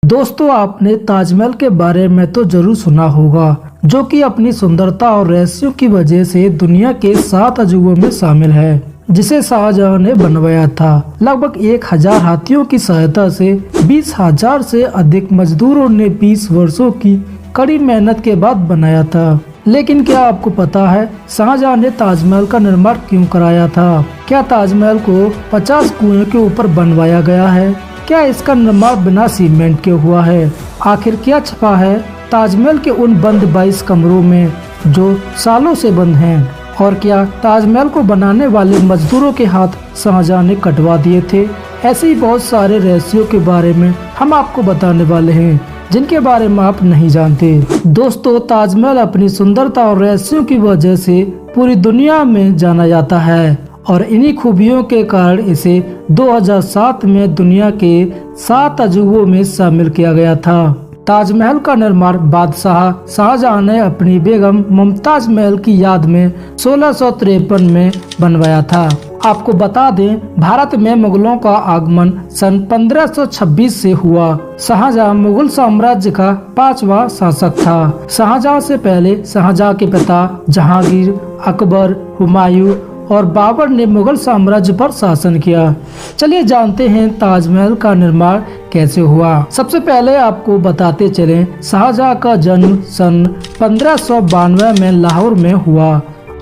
दोस्तों, आपने ताजमहल के बारे में तो जरूर सुना होगा, जो कि अपनी सुंदरता और रहस्यों की वजह से दुनिया के 7 अजूबों में शामिल है, जिसे शाहजहां ने बनवाया था। लगभग 1000 हाथियों की सहायता से 20,000 से अधिक मजदूरों ने 20 वर्षों की कड़ी मेहनत के बाद बनाया था। लेकिन क्या आपको पता है शाहजहां ने ताजमहल का निर्माण क्यों कराया था? क्या ताजमहल को 50 कुएं के ऊपर बनवाया गया है? क्या इसका निर्माण बिना सीमेंट के हुआ है? आखिर क्या छुपा है ताजमहल के उन बंद 22 कमरों में जो सालों से बंद हैं? और क्या ताजमहल को बनाने वाले मजदूरों के हाथ शाहजहां ने कटवा दिए थे? ऐसे ही बहुत सारे रहस्यों के बारे में हम आपको बताने वाले हैं, जिनके बारे में आप नहीं जानते। दोस्तों, ताजमहल अपनी सुंदरता और रहस्यों की वजह से पूरी दुनिया में जाना जाता है और इन्हीं खूबियों के कारण इसे 2007 में दुनिया के 7 अजूबों में शामिल किया गया था। ताजमहल का निर्माण बादशाह शाहजहां ने अपनी बेगम मुमताज महल की याद में 1653 में बनवाया था। आपको बता दें, भारत में मुगलों का आगमन सन 1526 से हुआ। शाहजहां मुगल साम्राज्य का 5वां शासक था। शाहजहां से पहले शाहजहां के पिता जहांगीर, अकबर, हुमायूं और बाबर ने मुगल साम्राज्य पर शासन किया। चलिए जानते हैं ताजमहल का निर्माण कैसे हुआ। सबसे पहले आपको बताते चलें, शाहजहां का जन्म सन 1592 में लाहौर में हुआ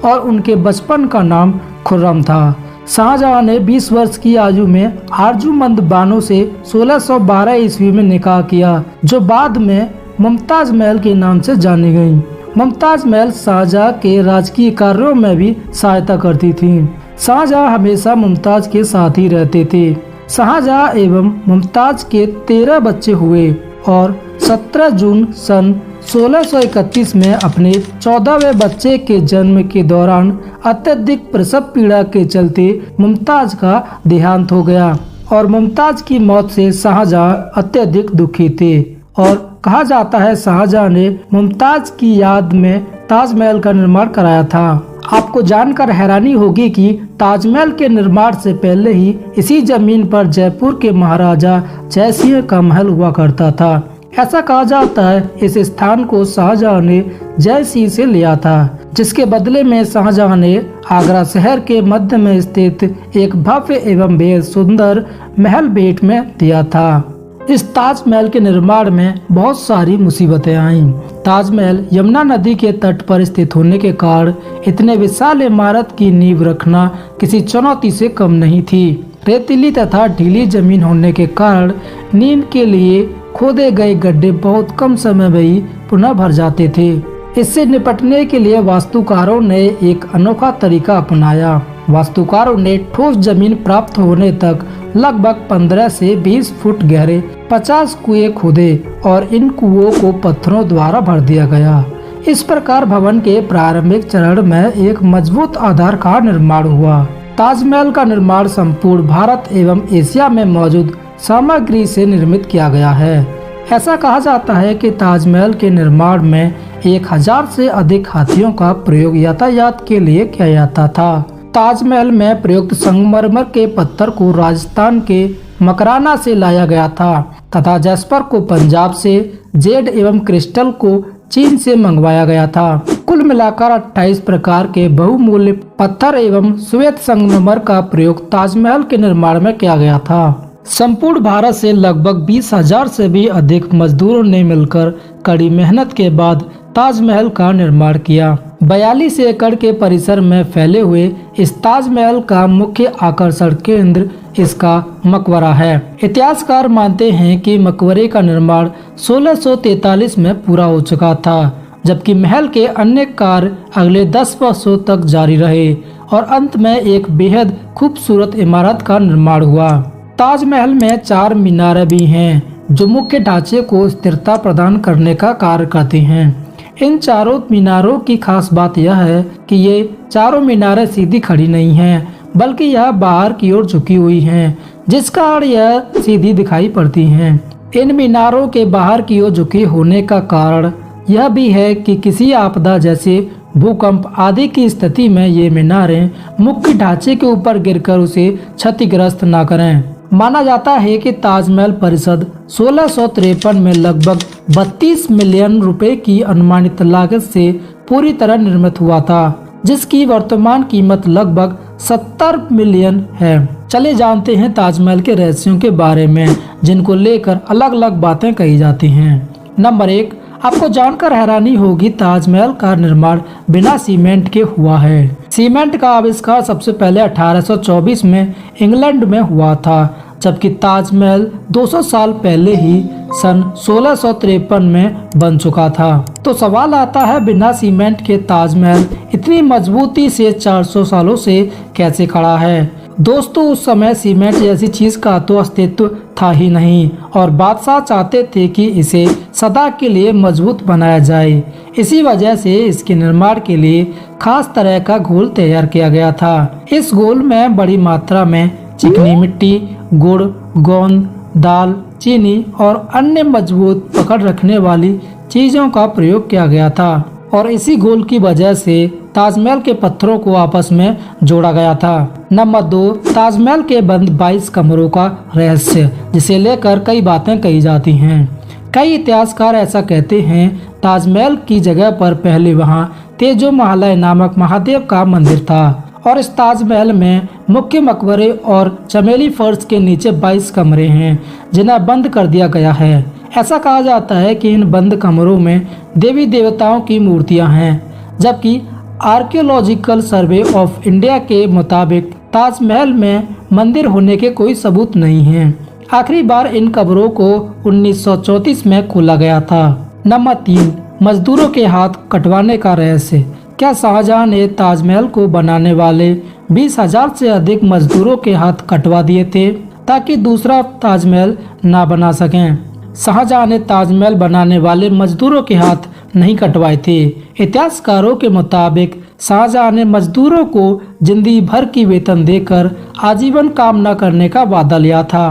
और उनके बचपन का नाम खुर्रम था। शाहजहां ने 20 वर्ष की आयु में आरजूमंद बानो से 1612 ईस्वी में निकाह किया, जो बाद में मुमताज महल के नाम से जानी गई। मुमताज महल शाहजहां के राजकीय कार्यों में भी सहायता करती थीं। शाहजहां हमेशा मुमताज के साथ ही रहते थे। शाहजहां एवं मुमताज के 13 बच्चे हुए और 17 जून सन 1631 में अपने 14वें बच्चे के जन्म के दौरान अत्यधिक प्रसव पीड़ा के चलते मुमताज का देहांत हो गया और मुमताज की मौत से शाहजहां अत्यधिक दुखी थे। और कहा जाता है शाहजहां ने मुमताज की याद में ताजमहल का निर्माण कराया था। आपको जानकर हैरानी होगी कि ताजमहल के निर्माण से पहले ही इसी जमीन पर जयपुर के महाराजा जयसिंह का महल हुआ करता था। ऐसा कहा जाता है इस स्थान को शाहजहां ने जयसिंह से लिया था, जिसके बदले में शाहजहां ने आगरा शहर के मध्य में स्थित एक भव्य एवं बेहद सुंदर महल भेंट में दिया था। इस ताजमहल के निर्माण में बहुत सारी मुसीबतें आईं। ताजमहल यमुना नदी के तट पर स्थित होने के कारण इतने विशाल इमारत की नींव रखना किसी चुनौती से कम नहीं थी। रेतीली तथा ढीली जमीन होने के कारण नींव के लिए खोदे गए गड्ढे बहुत कम समय में ही पुनः भर जाते थे। इससे निपटने के लिए वास्तुकारों ने एक अनोखा तरीका अपनाया। वास्तुकारों ने ठोस जमीन प्राप्त होने तक लगभग 15 से 20 फुट गहरे 50 कुएं खोदे और इन कुओं को पत्थरों द्वारा भर दिया गया। इस प्रकार भवन के प्रारंभिक चरण में एक मजबूत आधार का निर्माण हुआ। ताजमहल का निर्माण संपूर्ण भारत एवं एशिया में मौजूद सामग्री से निर्मित किया गया है। ऐसा कहा जाता है कि ताजमहल के निर्माण में 1000 से अधिक हाथियों का प्रयोग यातायात के लिए किया जाता था। ताजमहल में प्रयुक्त संगमरमर के पत्थर को राजस्थान के मकराना से लाया गया था तथा जैस्पर को पंजाब से, जेड एवं क्रिस्टल को चीन से मंगवाया गया था। कुल मिलाकर 28 प्रकार के बहुमूल्य पत्थर एवं श्वेत संगमरमर का प्रयोग ताजमहल के निर्माण में किया गया था। संपूर्ण भारत से लगभग 20,000 से भी अधिक मजदूरों ने मिलकर कड़ी मेहनत के बाद ताजमहल का निर्माण किया। 42 एकड़ के परिसर में फैले हुए इस ताजमहल का मुख्य आकर्षण केंद्र इसका मकबरा है। इतिहासकार मानते हैं कि मकबरे का निर्माण 1643 में पूरा हो चुका था, जबकि महल के अन्य कार्य अगले 10 वर्षों तक जारी रहे और अंत में एक बेहद खूबसूरत इमारत का निर्माण हुआ। ताजमहल में 4 मीनारें भी हैं, जो मुख्य ढांचे को स्थिरता प्रदान करने का कार्य करती हैं। इन चारों मीनारों की खास बात यह है कि ये चारों मीनारें सीधी खड़ी नहीं हैं, बल्कि यह बाहर की ओर झुकी हुई हैं, जिस कारण यह सीधी दिखाई पड़ती हैं। इन मीनारों के बाहर की ओर झुके होने का कारण यह भी है कि किसी आपदा जैसे भूकंप आदि की स्थिति में ये मीनारें मुख्य ढांचे के ऊपर गिरकर उसे क्षतिग्रस्त न करें। माना जाता है कि ताजमहल परिषद 1653 में लगभग 32 मिलियन रुपए की अनुमानित लागत से पूरी तरह निर्मित हुआ था, जिसकी वर्तमान कीमत लगभग 70 मिलियन है। चलिए जानते हैं ताजमहल के रहस्यों के बारे में, जिनको लेकर अलग अलग बातें कही जाती हैं। नंबर 1, आपको जानकर हैरानी होगी, ताजमहल का निर्माण बिना सीमेंट के हुआ है। सीमेंट का आविष्कार सबसे पहले 1824 में इंग्लैंड में हुआ था, जबकि ताजमहल 200 साल पहले ही सन 1653 में बन चुका था। तो सवाल आता है, बिना सीमेंट के ताजमहल इतनी मजबूती से 400 सालों से कैसे खड़ा है? दोस्तों, उस समय सीमेंट जैसी चीज का तो अस्तित्व था ही नहीं और बादशाह चाहते थे कि इसे सदा के लिए मजबूत बनाया जाए। इसी वजह से इसके निर्माण के लिए खास तरह का घोल तैयार किया गया था। इस घोल में बड़ी मात्रा में चिकनी मिट्टी, गुड़, गोंद, दाल, चीनी और अन्य मजबूत पकड़ रखने वाली चीजों का प्रयोग किया गया था और इसी घोल की वजह से ताजमहल के पत्थरों को आपस में जोड़ा गया था। नंबर 2, ताजमहल के बंद 22 कमरों का रहस्य, जिसे लेकर कई बातें कही जाती हैं। कई इतिहासकार ऐसा कहते हैं, ताजमहल की जगह पर पहले वहां तेजो महालय नामक महादेव का मंदिर था और इस ताजमहल में मुख्य मकबरे और चमेली फर्श के नीचे 22 कमरे हैं, जिन्हें बंद कर दिया गया है। ऐसा कहा जाता है कि इन बंद कमरों में देवी देवताओं की मूर्तियां हैं, जबकि आर्कियोलॉजिकल सर्वे ऑफ इंडिया के मुताबिक ताजमहल में मंदिर होने के कोई सबूत नहीं हैं। आखिरी बार इन कब्रों को 1934 में खोला गया था। नंबर 3, मजदूरों के हाथ कटवाने का रहस्य। क्या शाहजहां ने ताजमहल को बनाने वाले 20,000 से अधिक मजदूरों के हाथ कटवा दिए थे ताकि दूसरा ताजमहल ना बना सकें? शाहजहां ने ताजमहल बनाने वाले मजदूरों के हाथ नहीं कटवाए थे। इतिहासकारों के मुताबिक शाहजहां ने मजदूरों को जिंदगी भर की वेतन देकर आजीवन काम न करने का वादा लिया था।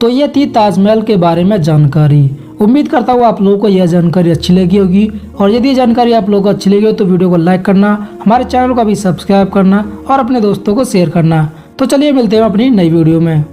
तो ये थी ताजमहल के बारे में जानकारी। उम्मीद करता हूँ आप लोगों को यह जानकारी अच्छी लगी होगी और यदि ये जानकारी आप लोगों को अच्छी लगी हो तो वीडियो को लाइक करना, हमारे चैनल को भी सब्सक्राइब करना और अपने दोस्तों को शेयर करना। तो चलिए मिलते हैं अपनी नई वीडियो में।